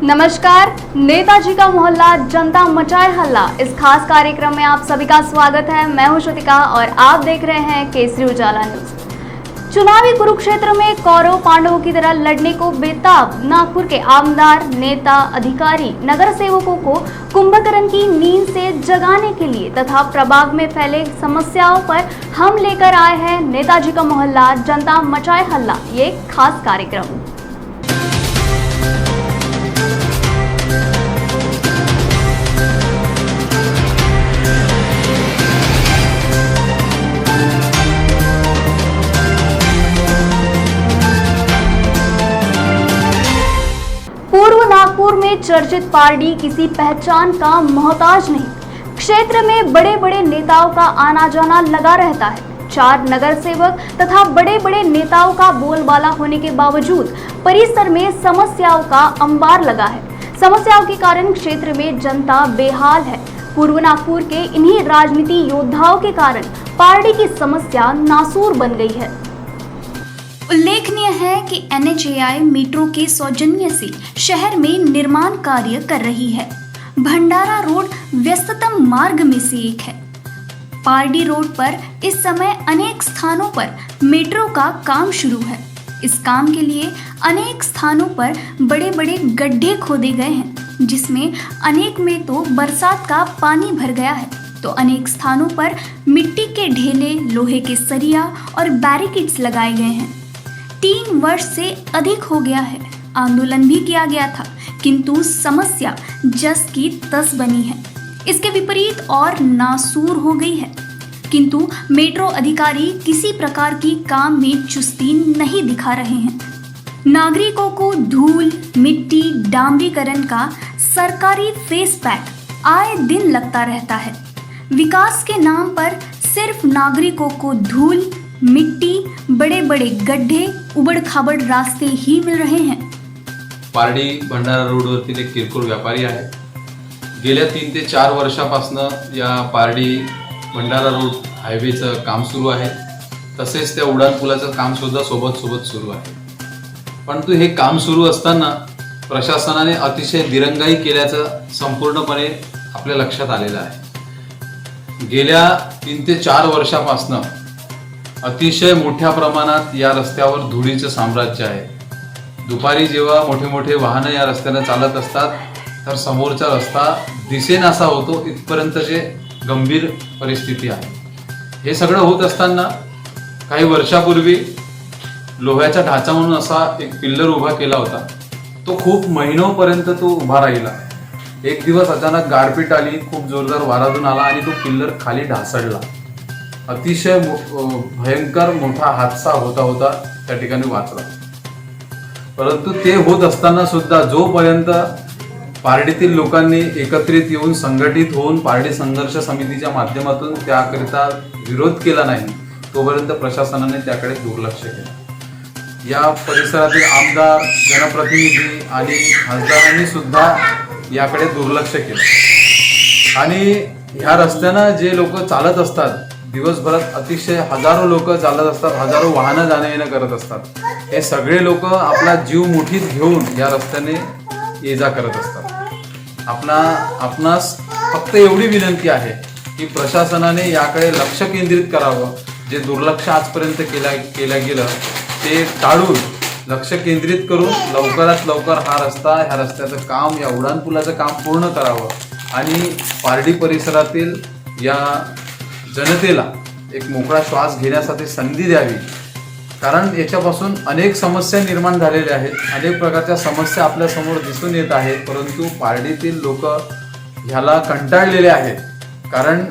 नमस्कार। नेताजी का मोहल्ला जनता मचाए हल्ला, इस खास कार्यक्रम में आप सभी का स्वागत है। मैं हूं श्रुतिका और आप देख रहे हैं केसरी उजाला न्यूज। चुनावी कुरुक्षेत्र में कौरव पांडवों की तरह लड़ने को बेताब नागपुर के आमदार, नेता, अधिकारी, नगर सेवकों को कुंभकर्ण की नींद से जगाने के लिए तथा प्रभाग में फैले समस्याओं पर हम लेकर आए हैं नेताजी का मोहल्ला जनता मचाए हल्ला, ये खास कार्यक्रम। पूर्व नागपुर में चर्चित पार्टी किसी पहचान का मोहताज नहीं। क्षेत्र में बड़े बड़े नेताओं का आना जाना लगा रहता है। 4 नगर सेवक तथा बड़े बड़े नेताओं का बोलबाला होने के बावजूद परिसर में समस्याओं का अंबार लगा है। समस्याओं के कारण क्षेत्र में जनता बेहाल है। पूर्व नागपुर के इन्हीं राजनीति योद्धाओं के कारण पार्टी की समस्या नासूर बन गई है। उल्लेखनीय है कि NHAI मेट्रो के सौजन्य से शहर में निर्माण कार्य कर रही है। भंडारा रोड व्यस्ततम मार्ग में से एक है। पारडी रोड पर इस समय अनेक स्थानों पर मेट्रो का काम शुरू है। इस काम के लिए अनेक स्थानों पर बड़े बड़े गड्ढे खोदे गए हैं, जिसमें अनेक में तो बरसात का पानी भर गया है, तो अनेक स्थानों पर मिट्टी के ढेले, लोहे के सरिया और बैरिकेड्स लगाए गए हैं। 3 वर्ष से अधिक हो गया है। आंदोलन भी किया गया था, किंतु समस्या जस की तस बनी है। इसके विपरीत और नासूर हो गई है। किंतु मेट्रो अधिकारी किसी प्रकार की काम में चुस्ती नहीं दिखा रहे हैं। नागरिकों को धूल, मिट्टी, डामरीकरण का सरकारी फेस पैक आए दिन लगता रहता है। विकास के नाम पर सिर्फ नागरिकों को धूल, मिट्टी, बड़े बड़े गड्ढे, उबड़ खाबड़ रास्ते ही मिल रहे हैं। पारडी भंडारा रोडवरतील एक किरकोळ व्यापारी आहे। गेल्या 3 ते 4 वर्षापासून या पारडी भंडारा रोड हायवेचं काम सुरू आहे। तसेच त्या उडान पुलाचं काम सुद्धा सोबत सुरू आहे। परंतु हे काम सुरू असताना प्रशासनाने अतिशय दिरंगाई केल्याचं संपूर्णपणे आपल्या लक्षात आलेलं आहे। गेल्या 3 ते 4 वर्षापासून अतिशय मोठ्या प्रमाणात या रस्त्यावर धुळीचं साम्राज्य आहे। दुपारी जेव्हा मोठे मोठे वाहनं या रस्त्याने चालत असतात तर समोरचा रस्ता दिसेनासा होतो, इथपर्यंतचे गंभीर परिस्थिती आहे। हे सगळं होत असताना काही वर्षापूर्वी लोह्याचा ढाचा म्हणून असा एक पिल्लर उभा केला होता। तो खूप महिनोपर्यंत तो उभा राहिला। एक दिवस अचानक गारपीट आली, खूप जोरदार वाराधून आला आणि तो पिल्लर खाली ढासळला। अतिशय भयंकर मोठा हादसा होता त्या ठिकाणी वाचला। परंतु ते होत असताना सुद्धा जोपर्यंत पारडीतील लोकांनी एकत्रित येऊन संघटित होऊन पारडी संघर्ष समितीच्या माध्यमातून त्याकरिता विरोध केला नाही, तोपर्यंत प्रशासनाने त्याकडे दुर्लक्ष केले। या परिसरातील आमदार, जनप्रतिनिधी आणि खासदारांनी सुद्धा याकडे दुर्लक्ष केलं। आणि ह्या रस्त्यानं जे लोक चालत असतात, दिवसभरात अतिशय हजारो लोक चालत असतात, हजारो वाहनं जाणं येणं करत असतात। हे सगळे लोक आपला जीव मुठीत घेऊन या रस्त्याने ये जा करत असतात। आपणास फक्त एवढी विनंती आहे की प्रशासनाने याकडे लक्ष केंद्रित करावं। जे दुर्लक्ष आजपर्यंत केलं गेलं ते टाळून लक्ष केंद्रित करून लवकरात लवकर ह्या रस्त्याचं काम, या उडानपुलाचं काम पूर्ण करावं आणि पारडी परिसरातील या जनतेला एक मोकळा श्वास घेण्यासाठी संधी द्यावी। कारण याच्यापासून अनेक समस्या निर्माण झालेल्या आहेत, अनेक प्रकारच्या समस्या आपल्या समोर दिसून येत आहेत, परंतु पारडीतील लोक ह्याला कंटाळलेले आहेत। कारण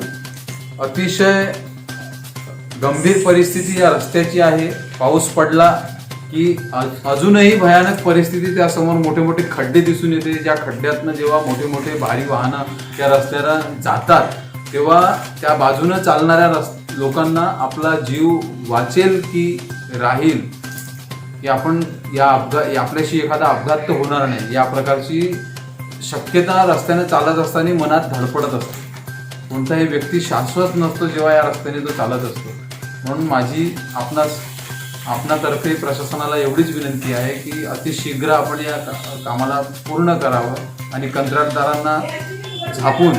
अतिशय गंभीर परिस्थिती या रस्त्याची आहे। पाऊस पडला की अजूनही भयानक परिस्थिती, त्यासमोर मोठे मोठे खड्डे दिसून येते। ज्या खड्ड्यातनं जेव्हा मोठे मोठे भारी वाहनं त्या रस्त्याला जातात तेव्हा त्या बाजूने चालणाऱ्या लोकांना आपला जीव वाचेल की राहील, की आपण आपल्याशी एखादा अपघात तर होणार नाही, या प्रकारची शक्यता रस्त्याने चालत असताना मनात धडपडत असते। कोणताही व्यक्ती शाश्वत नसतो जेव्हा या रस्त्याने तो चालत असतो। म्हणून माझी आपणास आपणातर्फे प्रशासनाला एवढीच विनंती आहे की अतिशीघ्र आपण या कामाला पूर्ण करावं आणि कंत्राटदारांना झापून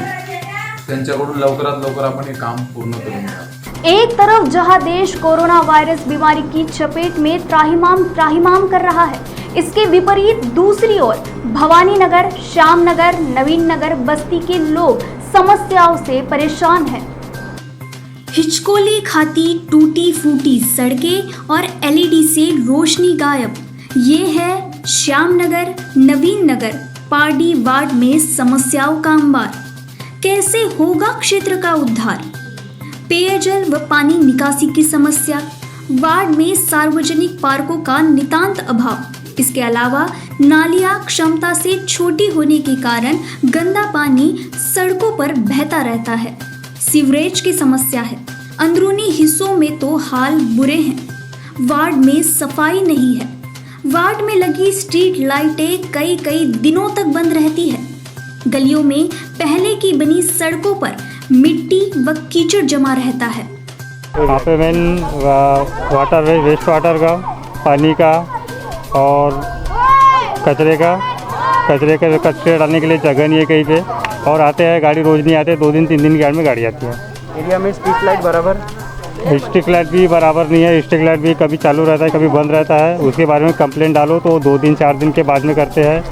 त्यांच्याकडून लवकरात लवकर आपण हे काम पूर्ण करून द्यावं। एक तरफ जहां देश कोरोना वायरस बीमारी की चपेट में त्राहिमाम कर रहा है, इसके विपरीत दूसरी ओर भवानी नगर, श्याम नगर, नवीन नगर बस्ती के लोग समस्याओं से परेशान हैं। हिचकोले खाती टूटी फूटी सड़कें और एलईडी से रोशनी गायब, ये है श्याम नगर, नवीन नगर, पारडी वार्ड में समस्याओं का अंबार। कैसे होगा क्षेत्र का उद्धार? पेयजल व पानी निकासी की समस्या, वार्ड में सार्वजनिक पार्कों का नितांत अभाव, इसके अलावा नालियां क्षमता से छोटी होने के कारण गंदा पानी सड़कों पर बहता रहता है। सीवरेज की समस्या है, अंदरूनी हिस्सों में तो हाल बुरे हैं। वार्ड में सफाई नहीं है, वार्ड में लगी स्ट्रीट लाइटें कई दिनों तक बंद रहती है। गलियों में पहले की बनी सड़कों पर मिट्टी व कीचड़ जमा रहता है। यहाँ पे मेन वाटर वेस्ट वाटर का, पानी का और कचरे डालने के लिए जगह नहीं है कहीं पे, और आते हैं गाड़ी रोज़ नहीं आते, 2 दिन 3 दिन की गाड़ी में गाड़ी आती है। एरिया में स्ट्रीट लाइट बराबर, स्ट्रीट लाइट भी बराबर नहीं है, स्ट्रीट लाइट भी कभी चालू रहता है कभी बंद रहता है। उसके बारे में कंप्लेंट डालो तो 2 दिन 4 दिन के बाद में करते हैं।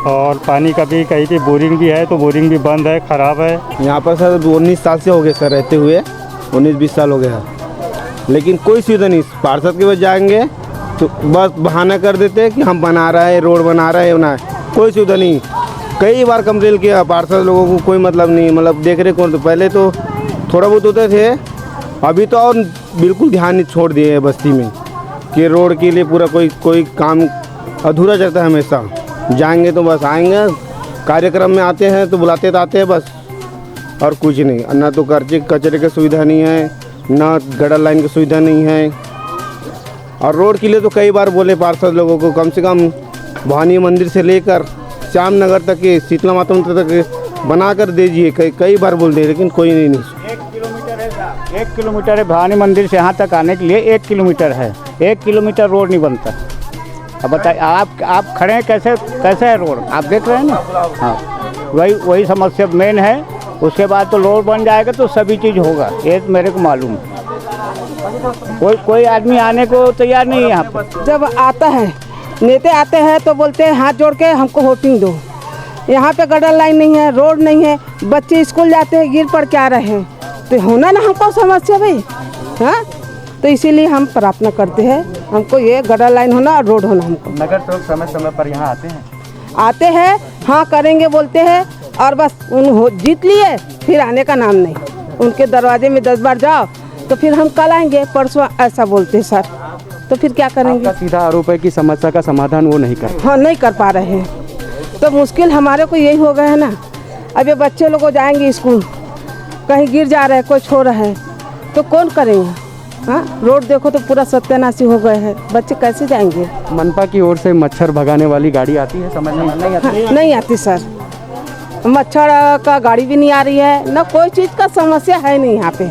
और पानी कभी कहीं की बोरिंग भी है तो बोरिंग भी बंद है, ख़राब है। यहाँ पर सर 19 साल से हो गए सर रहते हुए, 19-20 साल हो गया, लेकिन कोई सुविधा नहीं। पार्षद के पास जाएंगे तो बस बहाना कर देते हैं कि हम बना रहे हैं, रोड बना रहे हैं, कोई सुविधा नहीं। कई बार कंप्लेन किया पार्षद लोगों को, कोई मतलब नहीं, मतलब देख रहे कौन। तो पहले तो थोड़ा बहुत होते थे, अभी तो और बिल्कुल ध्यान नहीं छोड़ दिए है बस्ती में कि रोड के लिए पूरा कोई काम अधूरा चलता है हमेशा। जाएंगे तो बस आएंगे, कार्यक्रम में आते हैं तो बुलाते तो आते हैं बस, और कुछ नहीं। ना तो कचरे की सुविधा नहीं है, ना गटर लाइन की सुविधा नहीं है। और रोड के लिए तो कई बार बोले पार्षद लोगों को, कम से कम भवानी मंदिर से लेकर श्याम नगर तक के, शीतला माता मंदिर तक बना कर दीजिए, कई बार बोल दे, लेकिन कोई नहीं। 1 किलोमीटर है भवानी मंदिर से यहाँ तक आने के लिए 1 किलोमीटर है, 1 किलोमीटर रोड नहीं बनता। अब बताइए आप खड़े हैं, कैसे है रोड, आप देख रहे हैं ना। हाँ, वही समस्या मेन है। उसके बाद तो रोड बन जाएगा तो सभी चीज़ होगा, ये तो मेरे को मालूम है। कोई आदमी आने को तैयार नहीं है यहाँ पर। जब आता है नेता आते हैं तो बोलते हैं हाथ जोड़ के हमको वोटिंग दो। यहाँ पे गटर लाइन नहीं है, रोड नहीं है, बच्चे स्कूल जाते हैं गिर पड़ के आ रहे हैं, तो होना ना हमको समस्या भाई। हाँ, तो इसीलिए हम प्रार्थना करते हैं, हमको ये गटर लाइन होना और रोड होना। हमको नगर सेवक समय पर यहाँ आते हैं, हाँ करेंगे बोलते हैं, और बस जीत लिए फिर आने का नाम नहीं। उनके दरवाजे में 10 बार जाओ तो फिर हम कल आएंगे, परसों, ऐसा बोलते हैं सर। तो फिर क्या करेंगे? आपका सीधा आरोप है कि समस्या का समाधान वो नहीं कर हाँ, नहीं कर पा रहे हैं। तो मुश्किल हमारे को यही हो गया है ना। अब ये बच्चे लोग जाएंगे स्कूल, कहीं गिर जा रहे हैं, कोई छो रहा है, तो कौन करेंगे? हाँ, रोड देखो तो पूरा सत्यानाशी हो गए हैं, बच्चे कैसे जाएंगे? मनपा की ओर से मच्छर भगाने वाली गाड़ी आती है, समझ नहीं आती? हाँ, नहीं आती सर, मच्छर का गाड़ी भी नहीं आ रही है, ना कोई चीज़ का समस्या है नहीं यहाँ पे।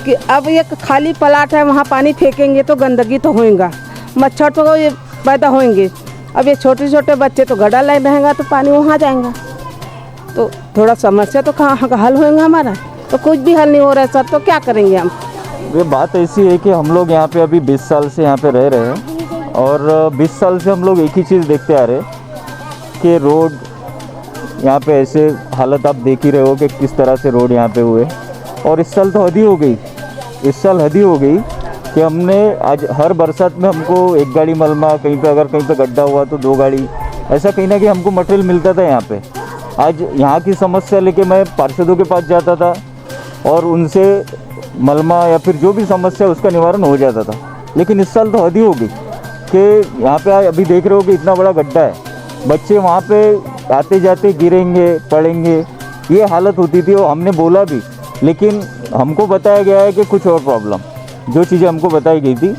कि अब ये खाली प्लाट है, वहाँ पानी फेंकेंगे तो गंदगी तो होएगा, मच्छर तो ये पैदा होंगे। अब ये छोटे छोटे बच्चे तो गड्ढा लाइन रहेगा तो पानी वहाँ जाएगा, तो थोड़ा समस्या तो कहाँ हल होएगा हमारा? तो कुछ भी हल नहीं हो रहा है सर, तो क्या करेंगे हम? ये बात ऐसी है कि हम लोग यहाँ पे अभी 20 साल से यहाँ पे रह रहे हैं, और 20 साल से हम लोग एक ही चीज़ देखते आ रहे हैं कि रोड यहाँ पे ऐसे हालत आप देख ही रहे हो कि किस तरह से रोड यहाँ पे हुए। और इस साल तो हद ही हो गई, इस साल हद ही हो गई कि हमने आज हर बरसात में हमको 1 गाड़ी मलमा, कहीं पे अगर कहीं पे गड्ढा हुआ तो 2 गाड़ी, ऐसा कहीं ना कहीं हमको मटेरियल मिलता था यहाँ पे। आज यहाँ की समस्या लेके मैं पार्षदों के पास जाता था और उनसे मलमा या फिर जो भी समस्या उसका निवारण हो जाता था। लेकिन इस साल तो हद ही हो गई कि यहाँ पे अभी देख रहे हो कि इतना बड़ा गड्ढा है, बच्चे वहाँ पे आते जाते गिरेंगे, पड़ेंगे, ये हालत होती थी। और हमने बोला भी, लेकिन हमको बताया गया है कि कुछ और प्रॉब्लम, जो चीज़ें हमको बताई गई थी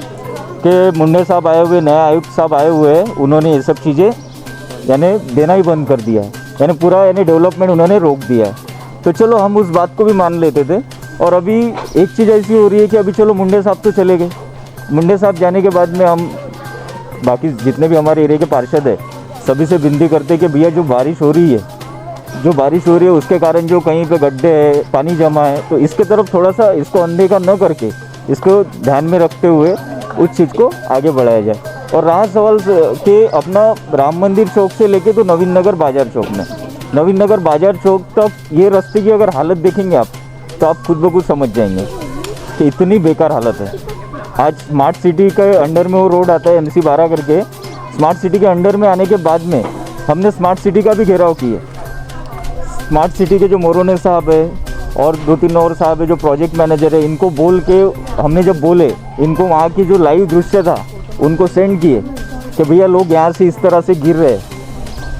कि मुन्ने साहब आए हुए, नए आयुक्त साहब आए हुए हैं, उन्होंने ये सब चीज़ें यानी देना ही बंद कर दिया है, यानी पूरा यानी डेवलपमेंट उन्होंने रोक दिया है। तो चलो हम उस बात को भी मान लेते थे। और अभी एक चीज़ ऐसी हो रही है कि अभी चलो मुंडे साहब तो चले गए, मुंडे साहब जाने के बाद में हम बाकी जितने भी हमारे एरिया के पार्षद है सभी से विनती करते हैं कि भैया जो बारिश हो रही है उसके कारण जो कहीं पे गड्ढे है, पानी जमा है, तो इसके तरफ थोड़ा सा इसको अनदेखा न करके इसको ध्यान में रखते हुए उस चीज़ को आगे बढ़ाया जाए। और रहा सवाल कि अपना राम मंदिर चौक से लेके तो नवीन नगर बाजार चौक में, नवीन नगर बाजार चौक तक ये रास्ते की अगर हालत देखेंगे आप तो आप खुद ब खुद समझ जाएंगे कि इतनी बेकार हालत है। आज स्मार्ट सिटी के अंडर में वो रोड आता है MC 12 करके, स्मार्ट सिटी के अंडर में आने के बाद में हमने स्मार्ट सिटी का भी घेराव किया। स्मार्ट सिटी के जो मोरोने साहब है और 2-3 और साहब है जो प्रोजेक्ट मैनेजर है, इनको बोल के हमने जब बोले, इनको वहाँ की जो लाइव दृश्य था उनको सेंड किए कि भैया लोग यहाँ से इस तरह से गिर रहे हैं,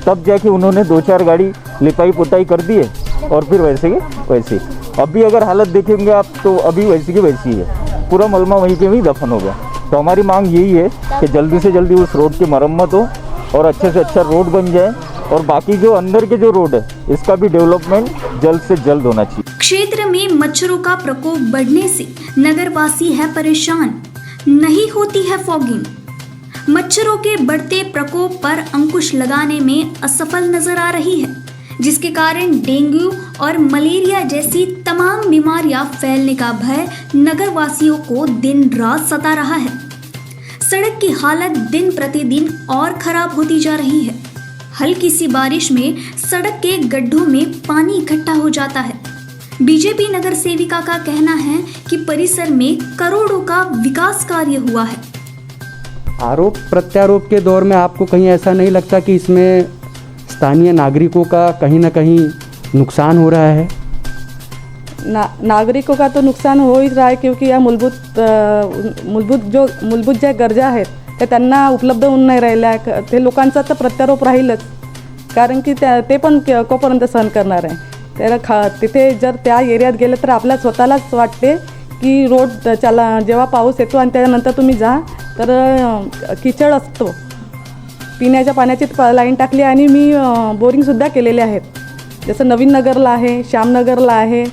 तब जाके उन्होंने 2-4 गाड़ी लिपाई पुताई कर दिए और फिर वैसे के वैसे। अभी अगर हालत देखेंगे आप तो अभी वैसी की वैसी ही है, पूरा मलमा वहीं पे भी दफन हो गया। तो हमारी मांग यही है कि जल्दी से जल्दी उस रोड की मरम्मत हो और अच्छे से अच्छा रोड बन जाए और बाकी जो अंदर के जो रोड है इसका भी डेवलपमेंट जल्द से जल्द होना चाहिए। क्षेत्र में मच्छरों का प्रकोप बढ़ने से नगरवासी है परेशान, नहीं होती है फॉगिंग। मच्छरों के बढ़ते प्रकोप पर अंकुश लगाने में असफल नजर आ रही है, जिसके कारण डेंगू और मलेरिया जैसी तमाम बीमारियां फैलने का भय नगरवासियों को दिन रात सता रहा है। सड़क की हालत दिन प्रतिदिन और खराब होती जा रही है। हल्की सी बारिश में सड़क के गड्ढों में पानी इकट्ठा हो जाता है। बीजेपी नगर सेविका का कहना है कि परिसर में करोड़ों का विकास कार्य हुआ है। आरोप प्रत्यारोप के दौर में आपको कहीं ऐसा नहीं लगता कि इसमें स्थानीय नागरिकों का कहीं ना कहीं नुकसान हो रहा है? नागरिकों का तो नुकसान हो ही रहा आहे, क्योंकि या मूलभूत ज्या गरजा आहेत ते त्यांना उपलब्ध होऊन नाही राहिल्या आहे। ते लोकांचा तर प्रत्यारोप राहीलच, कारण की ते पण कोपर्यंत सहन करणार आहे। त्याला तिथे जर त्या एरियात गेले तर आपल्या स्वतःलाच वाटते की रोड जेव्हा पाऊस येतो आणि त्यानंतर तुम्ही जा तर किचड असतो। पिण्याच्या पाण्याची लाईन टाकली आणि मी बोरिंगसुद्धा केलेले आहेत, जसं नवीन नगरला आहे, श्यामनगरला आहे,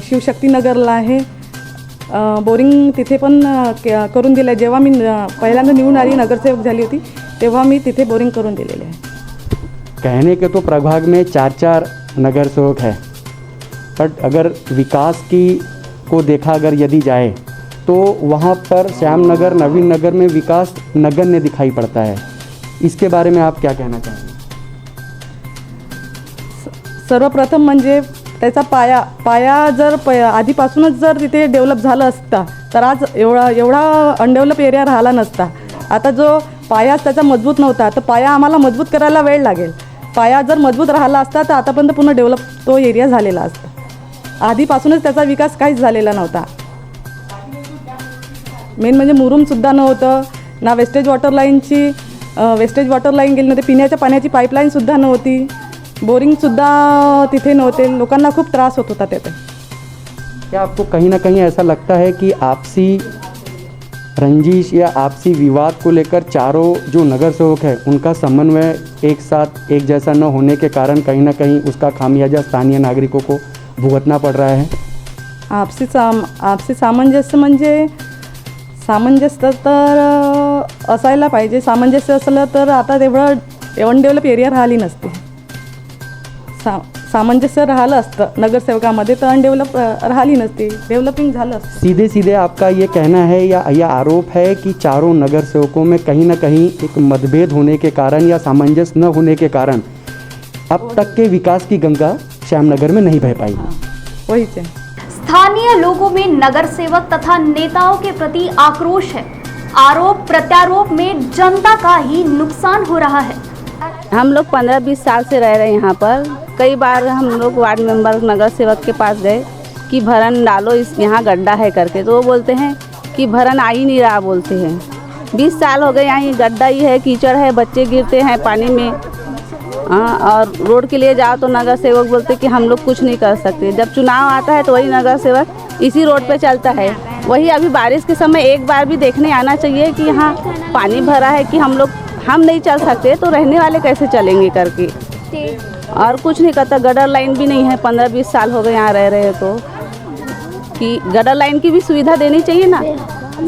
शिवशक्तीनगरला आहे, बोरिंग तिथे पण करून दिलं आहे। जेव्हा मी पहिल्यांदा निवडून आली नगरसेवक झाली होती तेव्हा मी तिथे बोरिंग करून दिलेले आहे। कहने के तो प्रभाग में 4-4 नगर सेवक है, बट अगर विकास की को देखा अगर यदि जाए तो वहाँ पर श्यामनगर नवीन नगर में विकास नगण्य दिखाई पड़ता है। इसके बारे में आप क्या कहना चाहेंगे? सर्वप्रथम म्हणजे त्याचा पाया जर आधीपासूनच जर तिथे डेव्हलप झालं असता तर आज एवढा अनडेव्हलप एरिया राहिला नसता। आता जो पाया त्याचा मजबूत नव्हता तर पाया आम्हाला मजबूत करायला वेळ लागेल। पाया जर मजबूत राहिला असता तर आतापर्यंत पूर्ण डेव्हलप तो एरिया झालेला असता। आधीपासूनच त्याचा विकास काहीच झालेला नव्हता। मेन म्हणजे मुरुमसुद्धा नव्हतं ना, वेस्टेज वॉटर लाईन गेली नव्हती, पिण्याच्या पाण्याची पाईपलाईनसुद्धा नव्हती, बोरिंगसुद्धा तिथे नव्हते, लोकांना खूप त्रास होत होता त्याचे। क्या आपको कहीं ना कहीं ऐसा लगता है कि आपसी रंजिश या आपसी विवाद को लेकर चारों जो नगर सेवक है उनका समन्वय एक साथ एक जैसा न होने के कारण कहीं ना कहीं उसका खामियाजा स्थानीय नागरिकों को भुगतना पड़ रहा है? आपसी सामंजस्य म्हणजे सामंजस्य तर असायला पाहिजे। सामंजस्य असलं तर आता तेवढं अनडेव्हलप एरिया राहिली नसते। सामंजस्य राहिलं असतं नगरसेवकामध्ये तर अनडेव्हलप राहिली नसती, डेव्हलपिंग झालं असतं। सीधे सीधे आपका ये कहना है या आरोप है कि चारों नगर सेवकों में कहीं ना कहीं एक मतभेद होने के कारण या सामंजस्य न होने के कारण अब तक के विकास की गंगा श्यामनगर में नहीं बह पाई? वही है। स्थानीय लोगों में नगर सेवक तथा नेताओं के प्रति आक्रोश है। आरोप प्रत्यारोप में जनता का ही नुकसान हो रहा है। हम लोग 15-20 साल से रह रहे हैं यहाँ पर। कई बार हम लोग वार्ड मेंबर नगर सेवक के पास गए कि भरन डालो, इस यहाँ गड्ढा है करके, तो वो बोलते हैं कि भरन आ ही नहीं रहा बोलते हैं। 20 साल हो गए यहाँ गड्ढा ही है, कीचड़ है, बच्चे गिरते हैं पानी में। हाँ, और रोड के लिए जाओ तो नगर सेवक बोलते कि हम लोग कुछ नहीं कर सकते। जब चुनाव आता है तो वही नगर सेवक इसी रोड पे चलता है। वही अभी बारिश के समय एक बार भी देखने आना चाहिए कि यहाँ पानी भरा है कि हम नहीं चल सकते तो रहने वाले कैसे चलेंगे करके। और कुछ नहीं करता, गटर लाइन भी नहीं है। 15-20 साल हो गए यहाँ रह रहे हैं तो कि गटर लाइन की भी सुविधा देनी चाहिए ना।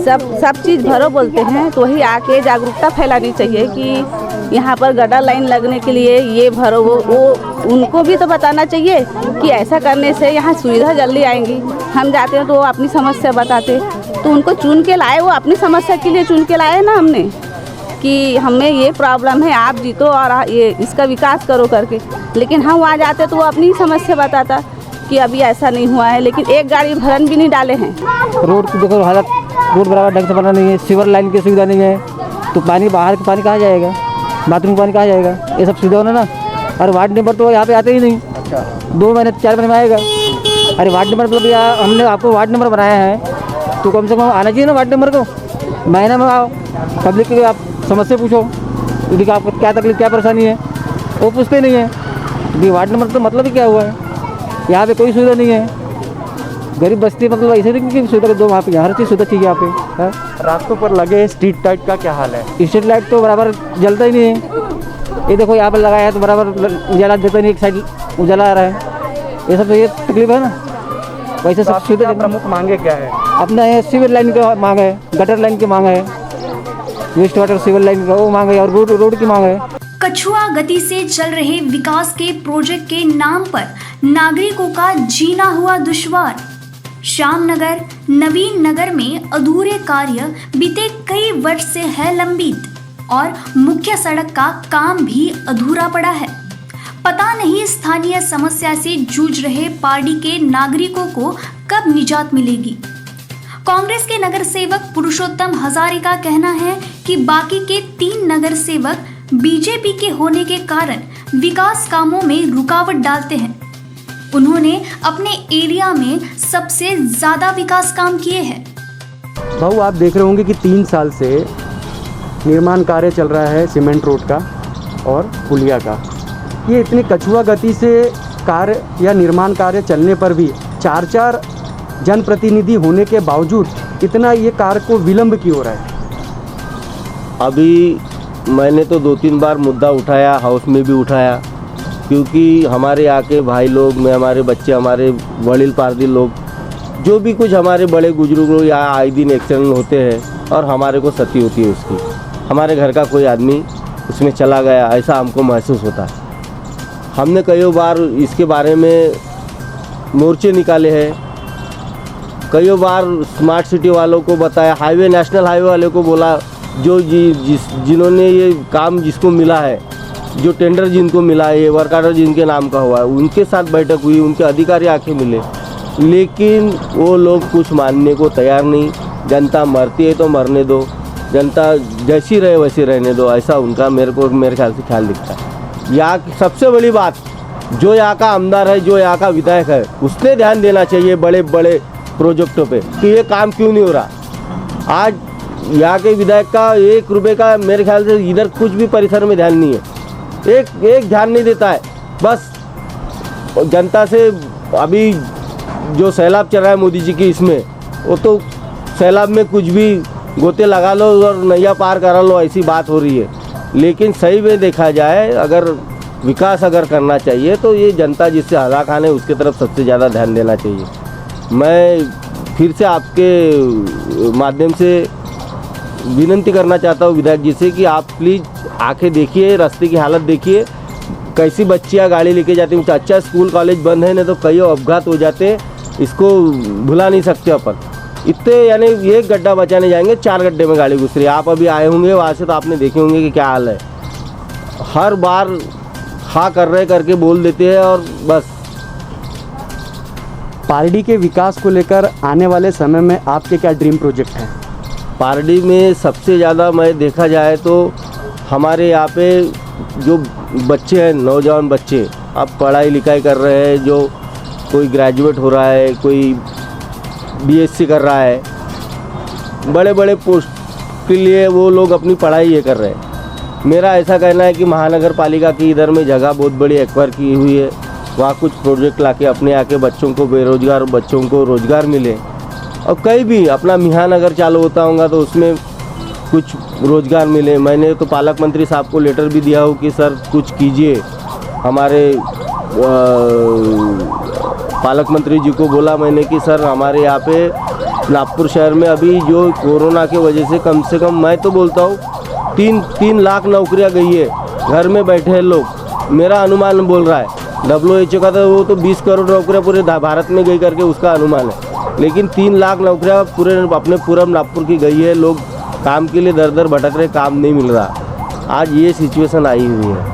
सब चीज़ भरो बोलते हैं, तो वही आके जागरूकता फैलानी चाहिए कि यहाँ पर गटर लाइन लगने के लिए ये भरो, वो उनको भी तो बताना चाहिए कि ऐसा करने से यहाँ सुविधा जल्दी आएंगी। हम जाते हैं तो वो अपनी समस्या बताते, तो उनको चुन के लाए, वो अपनी समस्या के लिए चुन के लाए ना हमने, कि हमें ये प्रॉब्लम है, आप जीतो और ये इसका विकास करो करके। लेकिन हम वहाँ जाते तो वो अपनी समस्या बताता कि अभी ऐसा नहीं हुआ है, लेकिन एक गाड़ी भरन भी नहीं डाले हैं। रोड की देखो हालत, रोड बराबर ढंग से बना नहीं है, सीवर लाइन की सुविधा नहीं है, तो पानी बाहर का पानी कहाँ जाएगा, बाथरूम का पानी कहाँ जाएगा, ये सब सुविधा होना ना। और वार्ड नंबर तो यहाँ पे आते ही नहीं, 2 महीने 4 महीने में आएगा। अरे वार्ड नंबर मतलब यार हमने आपको वार्ड नंबर बनाया है तो कम से कम आना चाहिए ना वार्ड नंबर को। महीने में आओ, पब्लिक की आप समस्या पूछो क्योंकि आपको क्या तकलीफ क्या परेशानी है, वो पूछते नहीं है। क्योंकि वार्ड नंबर तो मतलब ही क्या हुआ है, यहाँ पे कोई सुविधा नहीं है। गरीब बस्ती मतलब ऐसे नहीं कि सुविधा दो, वहाँ पे हर चीज़ सुविधा चाहिए यहाँ पे। रास्तों पर लगे स्ट्रीट लाइट का क्या हाल है? स्ट्रीट लाइट तो बराबर जलता ही नहीं है। ये देखो यहाँ पर लगाया है तो बराबर उजाला देता नहीं, एक साइड उजाला आ रहा है। ये सब तो ये तकलीफ है ना। वैसे सब सुविधा प्रमुख मांगे क्या है? अपना ये सीवर लाइन का मांग है, गटर लाइन की मांग है, वेस्ट वाटर सीवर लाइन का वो मांग है, और रोड की मांग है। कछुआ गति से चल रहे विकास के प्रोजेक्ट के नाम पर नागरिकों का जीना हुआ दुश्वार। श्याम नगर, नवीन नगर में अधूरे कार्य बीते कई वर्ष से है लंबित और मुख्य सड़क का काम भी अधूरा पड़ा है। पता नहीं स्थानीय समस्या से जूझ रहे पार्टी के नागरिकों को कब निजात मिलेगी। कांग्रेस के नगर सेवक पुरुषोत्तम हजारे का कहना है कि बाकी के 3 नगर सेवक बीजेपी के होने के कारण विकास कामों में रुकावट डालते हैं। उन्होंने अपने एरिया में सबसे ज्यादा विकास काम किए हैं। भाऊ आप देख रहे होंगे कि 3 साल से निर्माण कार्य चल रहा है सीमेंट रोड का और पुलिया का। ये इतनी कछुआ गति से कार्य या निर्माण कार्य चलने पर भी 4 जनप्रतिनिधि होने के बावजूद इतना ये कार्य को विलंब क्यों हो रहा है? अभी मैंने तो 2-3 बार मुद्दा उठाया, हाउस में भी उठाया, क्योंकि हमारे यहाँ के भाई लोग में हमारे बच्चे, हमारे वड़ील पारदी लोग, जो भी कुछ हमारे बड़े बुजुर्ग लोग यहाँ आए दिन एक्सीडेंट होते हैं और हमारे को सती होती है उसकी। हमारे घर का कोई आदमी उसमें चला गया, ऐसा हमको महसूस होता है। हमने कई बार इसके बारे में मोर्चे निकाले हैं, कई बार स्मार्ट सिटी वालों को बताया, हाईवे नेशनल हाईवे वाले को बोला, जो जिन्होंने ये काम जिसको मिला है, जो टेंडर जिनको मिला है, ये वर्क ऑर्डर जिनके नाम का हुआ है, उनके साथ बैठक हुई, उनके अधिकारी आके मिले, लेकिन वो लोग कुछ मानने को तैयार नहीं। जनता मरती है तो मरने दो, जनता जैसी रहे वैसी रहने दो, ऐसा उनका मेरे ख्याल से ख्याल दिखता है। यहाँ की सबसे बड़ी बात, जो यहाँ का आमदार है, जो यहाँ का विधायक है, उसने ध्यान देना चाहिए बड़े बड़े प्रोजेक्टों पे कि ये काम क्यों नहीं हो रहा। आज यहाँ के विधायक का 1 रुपये का मेरे ख्याल से इधर कुछ भी परिसर में ध्यान नहीं है, एक ध्यान नहीं देता है। बस जनता से अभी जो सैलाब चल रहा है मोदी जी की, इसमें वो तो सैलाब में कुछ भी गोते लगा लो और नैया पार करा लो, ऐसी बात हो रही है। लेकिन सही में देखा जाए, अगर विकास अगर करना चाहिए तो ये जनता जिससे हलाकान है उसके तरफ सबसे ज़्यादा ध्यान देना चाहिए। मैं फिर से आपके माध्यम से विनती करना चाहता हूँ विधायक जी से कि आप प्लीज़ आके देखिए, रास्ते की हालत देखिए, कैसी बच्चियाँ गाड़ी लेके जाती हैं। अच्छा स्कूल कॉलेज बंद है, नहीं तो कई अपघात हो जाते हैं, इसको भुला नहीं सकते अपन। इतने यानी 1 गड्ढा बचाने जाएंगे, 4 गड्ढे में गाड़ी घुस रही है। आप अभी आए होंगे वहाँ से तो आपने देखे होंगे कि क्या हाल है। हर बार हाँ कर रहे करके बोल देते हैं और बस। पारडी के विकास को लेकर आने वाले समय में आपके क्या ड्रीम प्रोजेक्ट हैं? पारडी में सबसे ज़्यादा मैं देखा जाए तो हमारे यहाँ पे जो बच्चे हैं, नौजवान बच्चे, अब पढ़ाई लिखाई कर रहे हैं, जो कोई ग्रेजुएट हो रहा है, कोई बीएससी कर रहा है, बड़े बड़े पोस्ट के लिए वो लोग अपनी पढ़ाई ये कर रहे हैं। मेरा ऐसा कहना है कि महानगर पालिका की इधर में जगह बहुत बड़ी एक्वायर की हुई है, वहाँ कुछ प्रोजेक्ट लाके अपने आके बच्चों को, बेरोजगार बच्चों को रोज़गार मिले। और कहीं भी अपना मिहान अगर चालू होता होगा तो उसमें कुछ रोज़गार मिले। मैंने तो पालक मंत्री साहब को लेटर भी दिया हो कि सर कुछ कीजिए। हमारे पालक मंत्री जी को बोला मैंने कि सर हमारे यहाँ पे नागपुर शहर में अभी जो कोरोना की वजह से कम मैं तो बोलता हूँ 3 लाख नौकरियां गई है, घर में बैठे हैं लोग। मेरा अनुमान बोल रहा है, WHO का तो वो तो 20 करोड़ नौकरियां पूरे भारत में गई करके उसका अनुमान है, लेकिन 3 लाख नौकरियां पूरे अपने पूरब नागपुर की गई है। लोग काम के लिए दर दर भटक रहे, काम नहीं मिल रहा। आज ये सिचुएशन आई हुई है।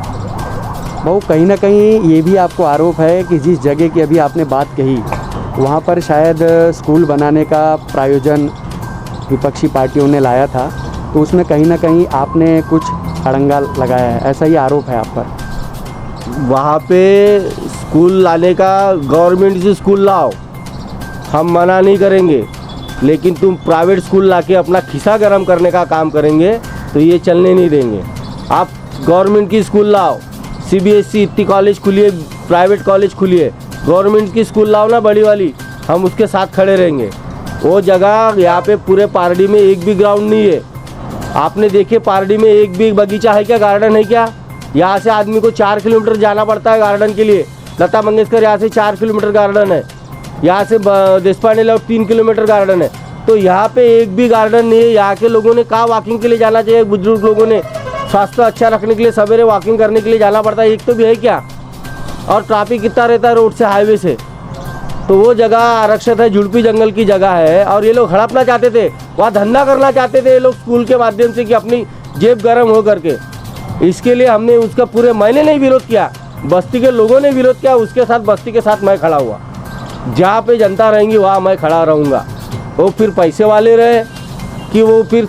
बहु कहीं ना कहीं ये भी आपको आरोप है कि जिस जगह की अभी आपने बात कही वहाँ पर शायद स्कूल बनाने का प्रायोजन विपक्षी पार्टियों ने लाया था, तो उसमें कहीं ना कहीं आपने कुछ अड़ंगा लगाया है, ऐसा ही आरोप है आप पर। वहाँ पे स्कूल लाने का गवर्नमेंट से स्कूल लाओ, हम मना नहीं करेंगे, लेकिन तुम प्राइवेट स्कूल लाके अपना खिस्सा गर्म करने का काम करेंगे तो ये चलने नहीं देंगे। आप गवर्नमेंट की स्कूल लाओ, CBSE इतनी कॉलेज खुलिए, प्राइवेट कॉलेज खुलिए, गवर्नमेंट की स्कूल लाओ ना बड़ी वाली, हम उसके साथ खड़े रहेंगे। वो जगह यहाँ पे पूरे पारडी में एक भी ग्राउंड नहीं है। आपने देखे पारडी में एक भी बगीचा है क्या, गार्डन है क्या? यहाँ से आदमी को 4 किलोमीटर जाना पड़ता है गार्डन के लिए। लता मंगेशकर यहाँ से 4 किलोमीटर गार्डन है, यहाँ से देशपांडे लॉट 3 किलोमीटर गार्डन है। तो यहाँ पे एक भी गार्डन नहीं है। यहाँ के लोगों ने कहाँ वॉकिंग के लिए जाना चाहिए? बुजुर्ग लोगों ने स्वास्थ्य अच्छा रखने के लिए सवेरे वॉकिंग करने के लिए जाना पड़ता है, एक तो भी है क्या? और ट्रैफिक कितना रहता है रोड से, हाईवे से। तो वो जगह आरक्षित है, झुड़पी जंगल की जगह है, और ये लोग हड़पना चाहते थे, वहाँ धंधा करना चाहते थे ये लोग स्कूल के माध्यम से कि अपनी जेब गर्म हो करके। इसके लिए हमने उसका पूरे मैंने नहीं विरोध किया, बस्ती के लोगों ने विरोध किया, उसके साथ बस्ती के साथ मैं खड़ा हुआ। जहाँ पे जनता रहेंगी वहाँ मैं खड़ा रहूँगा। वो फिर पैसे वाले रहे कि वो फिर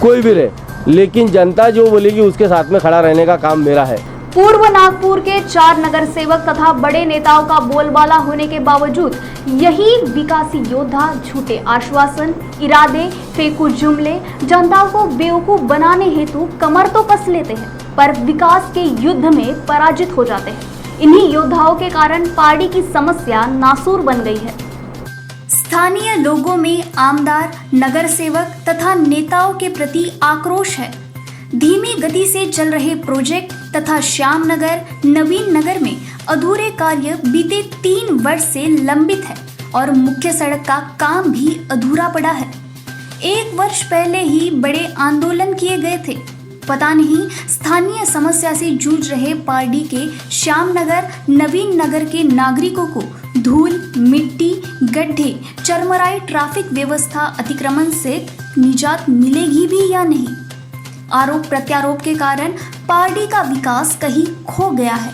कोई भी रहे, लेकिन जनता जो बोलेगी उसके साथ में खड़ा रहने का काम मेरा है। पूर्व नागपुर के 4 नगर सेवक तथा बड़े नेताओं का बोलबाला होने के बावजूद यही विकासी योद्धा झूठे आश्वासन, इरादे, फेंकू जुमले, जनता को बेवकूफ बनाने हेतु कमर तो कस लेते हैं, पर विकास के युद्ध में पराजित हो जाते हैं। इन्हीं योद्धाओं के कारण पार्टी की समस्या नासूर बन गई है। स्थानीय लोगों में आमदार, नगर सेवक तथा नेताओं के प्रति आक्रोश है। धीमी गति से चल रहे प्रोजेक्ट तथा श्याम नगर, नवीन नगर में अधूरे कार्य बीते 3 वर्ष से लंबित है और मुख्य सड़क का काम भी अधूरा पड़ा है। 1 वर्ष पहले ही बड़े आंदोलन किए गए थे। पता नहीं स्थानीय समस्या से जूझ रहे पार्टी के श्याम नगर, नवीन नगर के नागरिकों को धूल, मिट्टी, गड्ढे, चरमराई ट्रैफिक व्यवस्था अतिक्रमण से निजात मिलेगी भी या नहीं। आरोप प्रत्यारोप के कारण पार्टी का विकास कहीं खो गया है।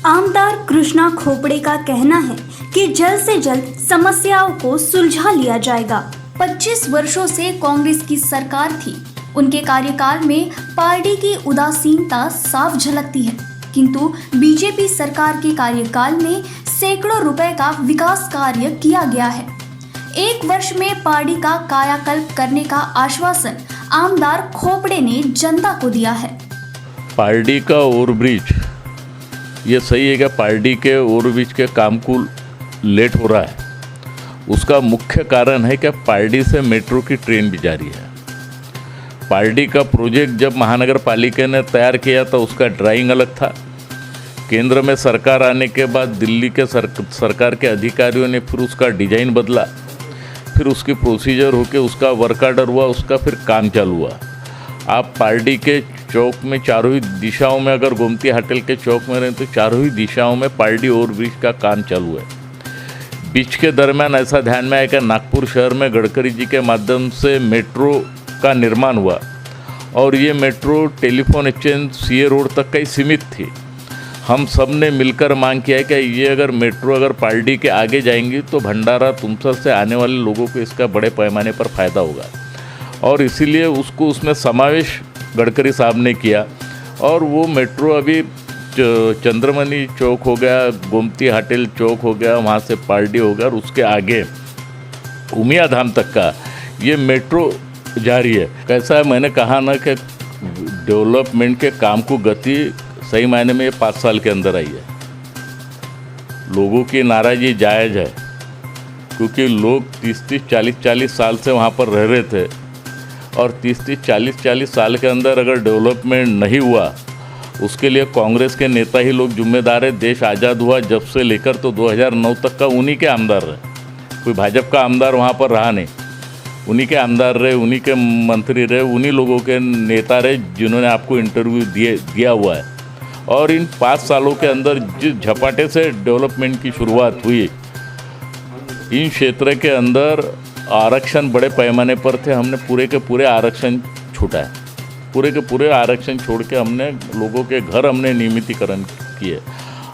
आमदार कृष्णा खोपड़े का कहना है कि जल्द से जल्द समस्याओं को सुलझा लिया जाएगा। 25 वर्षों से कांग्रेस की सरकार थी, उनके कार्यकाल में पार्टी की उदासीनता साफ झलकती है, किंतु बीजेपी सरकार के कार्यकाल में सैकड़ों रुपए का विकास कार्य किया गया है। 1 वर्ष में पार्टी का कायाकल्प करने का आश्वासन आमदार खोपड़े ने जनता को दिया है। पार्टी का ओवरब्रिज, ये सही है कि पार्टी के ओवरब्रिज के काम को लेट हो रहा है। उसका मुख्य कारण है कि पार्टी से मेट्रो की ट्रेन भी जारी है। पार्टी का प्रोजेक्ट जब महानगर पालिका ने तैयार किया तो उसका ड्राइंग अलग था। केंद्र में सरकार आने के बाद दिल्ली के सरकार के अधिकारियों ने फिर उसका डिजाइन बदला, फिर उसकी प्रोसीजर होके उसका वर्क ऑर्डर हुआ, उसका फिर काम चालू हुआ। आप पार्टी के चौक में चारों ही दिशाओं में, अगर गोमती होटल के चौक में रहें तो चारों ही दिशाओं में पार्टी ओवरब्रिज का काम चालू है। बीच के दरमियान ऐसा ध्यान में आया कि नागपुर शहर में गडकरी जी के माध्यम से मेट्रो का निर्माण हुआ और ये metro telephone exchange CA road तक का ही सीमित थी। हम सब ने मिलकर मांग किया है कि ये अगर मेट्रो अगर पार्टी के आगे जाएंगी तो भंडारा तुमसर से आने वाले लोगों को इसका बड़े पैमाने पर फ़ायदा होगा, और इसीलिए उसको उसमें समावेश गडकरी साहब ने किया। और वो मेट्रो अभी चंद्रमणि चौक हो गया, गोमती होटल चौक हो गया, वहाँ से पार्टी हो गया, और उसके आगे उमिया धाम तक का ये मेट्रो जारी है। कैसा है, मैंने कहा ना कि डेवलपमेंट के काम को गति सही मायने में 5 साल के अंदर आई है। लोगों की नाराज़गी जायज़ है, क्योंकि लोग 30-30, 40-40 साल से वहाँ पर रह रहे थे, और 30-30, 40-40 साल के अंदर अगर डेवलपमेंट नहीं हुआ उसके लिए कांग्रेस के नेता ही लोग जिम्मेदार है। देश आज़ाद हुआ जब से लेकर तो 2009 तक का उन्हीं के आमदार रहे, कोई भाजपा का आमदार वहाँ पर रहा नहीं। उन्हीं के आमदार रहे, उन्हीं के मंत्री रहे, उन्हीं लोगों के नेता रहे जिन्होंने आपको इंटरव्यू दिया हुआ है। और इन 5 सालों के अंदर जिस झपाटे से डेवलपमेंट की शुरुआत हुई, इन क्षेत्र के अंदर आरक्षण बड़े पैमाने पर थे, हमने पूरे के पूरे आरक्षण छूटा है। पूरे के पूरे आरक्षण छोड़ के हमने लोगों के घर हमने नियमितीकरण किए,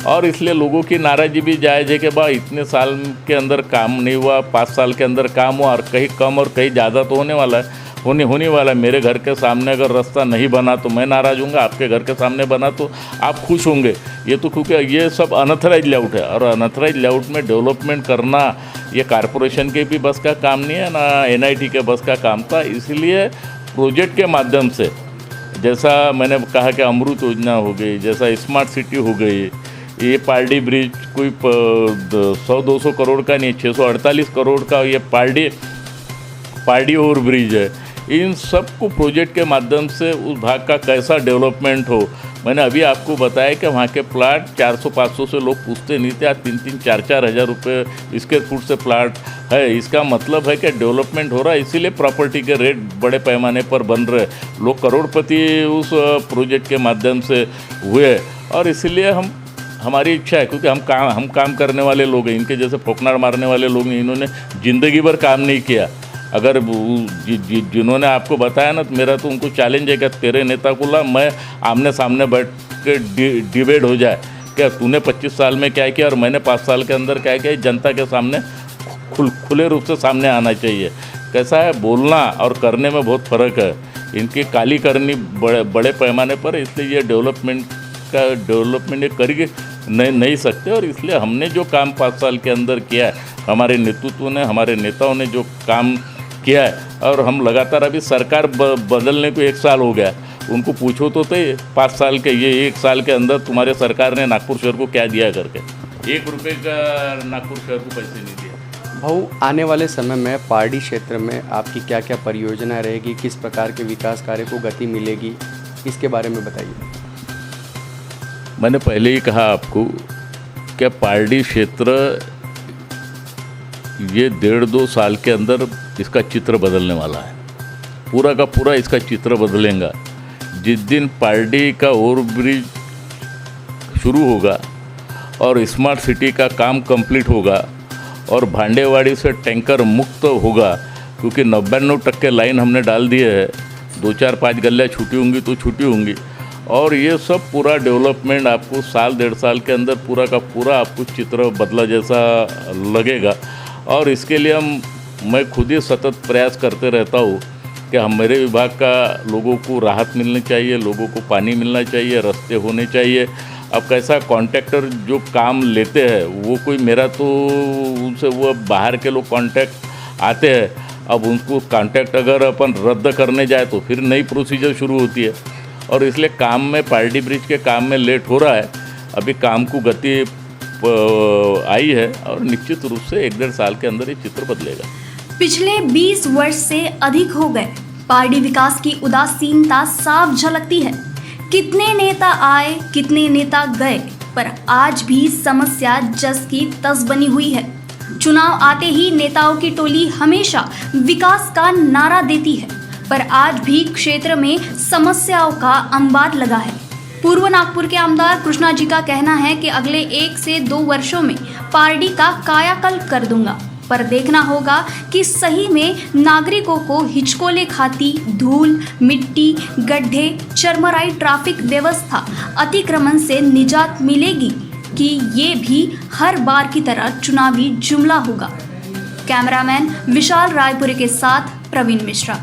और इसलिए लोगों की नाराज़गी भी जायज़ है कि भाई इतने साल के अंदर काम नहीं हुआ, 5 साल के अंदर काम हुआ, और कहीं कम और कहीं ज़्यादा तो होने वाला है, होने वाला है। मेरे घर के सामने अगर रास्ता नहीं बना तो मैं नाराज़ हूँगा, आपके घर के सामने बना तो आप खुश होंगे। ये तो क्योंकि ये सब अनऑथराइज लेआउट है, और अनऑथराइज लेआउट में डेवलपमेंट करना ये कॉरपोरेशन के भी बस का काम नहीं है, ना NIT के बस का काम था। इसलिए प्रोजेक्ट के माध्यम से, जैसा मैंने कहा कि अमृत योजना हो गई, जैसा स्मार्ट सिटी हो गई, ये पारडी ब्रिज कोई 100-200 करोड़ का नहीं, 648 करोड़ का ये पारडी ओवर ब्रिज है। इन सब को प्रोजेक्ट के माध्यम से उस भाग का कैसा डेवलपमेंट हो। मैंने अभी आपको बताया कि वहाँ के प्लाट 400-500 से लोग पूछते नहीं थे, आज 3-4 हज़ार रुपये स्क्वायर फुट से प्लाट है। इसका मतलब है कि डेवलपमेंट हो रहा है, इसीलिए प्रॉपर्टी के रेट बड़े पैमाने पर बन रहे, लोग करोड़पति उस प्रोजेक्ट के माध्यम से हुए। और इसीलिए हमारी इच्छा है, क्योंकि हम काम करने वाले लोग हैं, इनके जैसे फोकनार मारने वाले लोग नहीं, इन्होंने ज़िंदगी भर काम नहीं किया। अगर जिन्होंने आपको बताया ना, तो मेरा तो उनको चैलेंज है कि तेरे नेता को ला, मैं आमने सामने बैठ के डिबेट हो जाए क्या तूने 25 साल में क्या किया और मैंने 5 साल के अंदर क्या किया, जनता के सामने खुले रूप से सामने आना चाहिए। कैसा है, बोलना और करने में बहुत फ़र्क है। इनकी काली करनी बड़े पैमाने पर, इसलिए ये डेवलपमेंट ये कर नहीं सकते। और इसलिए हमने जो काम 5 साल के अंदर किया है, हमारे नेतृत्व ने, हमारे नेताओं ने जो काम किया है, और हम लगातार, अभी सरकार बदलने को 1 साल हो गया, उनको पूछो तो 5 साल के, ये 1 साल के अंदर तुम्हारे सरकार ने नागपुर शहर को क्या दिया करके, 1 रुपये का नागपुर शहर को पैसे नहीं दिए। भाऊ, आने वाले समय में पारडी क्षेत्र में आपकी क्या क्या परियोजना रहेगी, किस प्रकार के विकास कार्य को गति मिलेगी, इसके बारे में बताइए। मैंने पहले ही कहा आपको कि पारडी क्षेत्र ये 1.5-2 साल के अंदर इसका चित्र बदलने वाला है, पूरा का पूरा इसका चित्र बदलेगा। जिस दिन पारडी का ओवरब्रिज शुरू होगा और स्मार्ट सिटी का काम कंप्लीट होगा और भांडेवाड़ी से टैंकर मुक्त होगा, क्योंकि 99% लाइन हमने डाल दिए है, 2-4-5 गलियाँ छूटी होंगी तो छूटी होंगी, और ये सब पूरा डेवलपमेंट आपको 1-1.5 साल के अंदर पूरा का पूरा आपको चित्र बदला जैसा लगेगा। और इसके लिए मैं खुद ही सतत प्रयास करते रहता हूँ कि मेरे विभाग का लोगों को राहत मिलनी चाहिए, लोगों को पानी मिलना चाहिए, रास्ते होने चाहिए। अब कैसा, कॉन्ट्रैक्टर जो काम लेते हैं वो कोई मेरा तो उनसे वो बाहर के लोग कॉन्ट्रैक्ट आते हैं, अब उनको कॉन्ट्रैक्ट अगर अपन रद्द करने जाए तो फिर नई प्रोसीजर शुरू होती है, और इसलिए काम में, पारडी ब्रिज के काम में लेट हो रहा है। अभी काम को गति आई है और निश्चित रूप से 1-1.5 साल के अंदर ये चित्र बदलेगा। पिछले 20 वर्ष से अधिक हो गए, पारडी विकास की उदासीनता साफ झलकती है। कितने नेता आए, कितने नेता गए, पर आज भी समस्या जस की तस बनी हुई है। चुनाव आते ही नेताओं की टोली हमेशा विकास का नारा देती है, पर आज भी क्षेत्र में समस्याओं का अंबार लगा है। पूर्व नागपुर के आमदार कृष्णा जी का कहना है कि अगले 1 से 2 वर्षों में पारडी का कायाकल्प कर दूंगा, पर देखना होगा कि सही में नागरिकों को हिचकोले खाती धूल, मिट्टी, गड्ढे, चरमराई ट्रैफिक व्यवस्था, अतिक्रमण से निजात मिलेगी कि ये भी हर बार की तरह चुनावी जुमला होगा। कैमरामैन विशाल रायपुरी के साथ प्रवीण मिश्रा।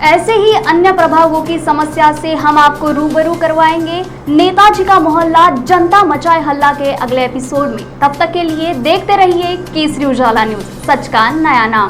ऐसे ही अन्य प्रभावों की समस्या से हम आपको रूबरू करवाएंगे नेताजी का मोहल्ला जनता मचाए हल्ला के अगले एपिसोड में। तब तक के लिए देखते रहिए केसरी उजाला न्यूज़, सच का नया नाम।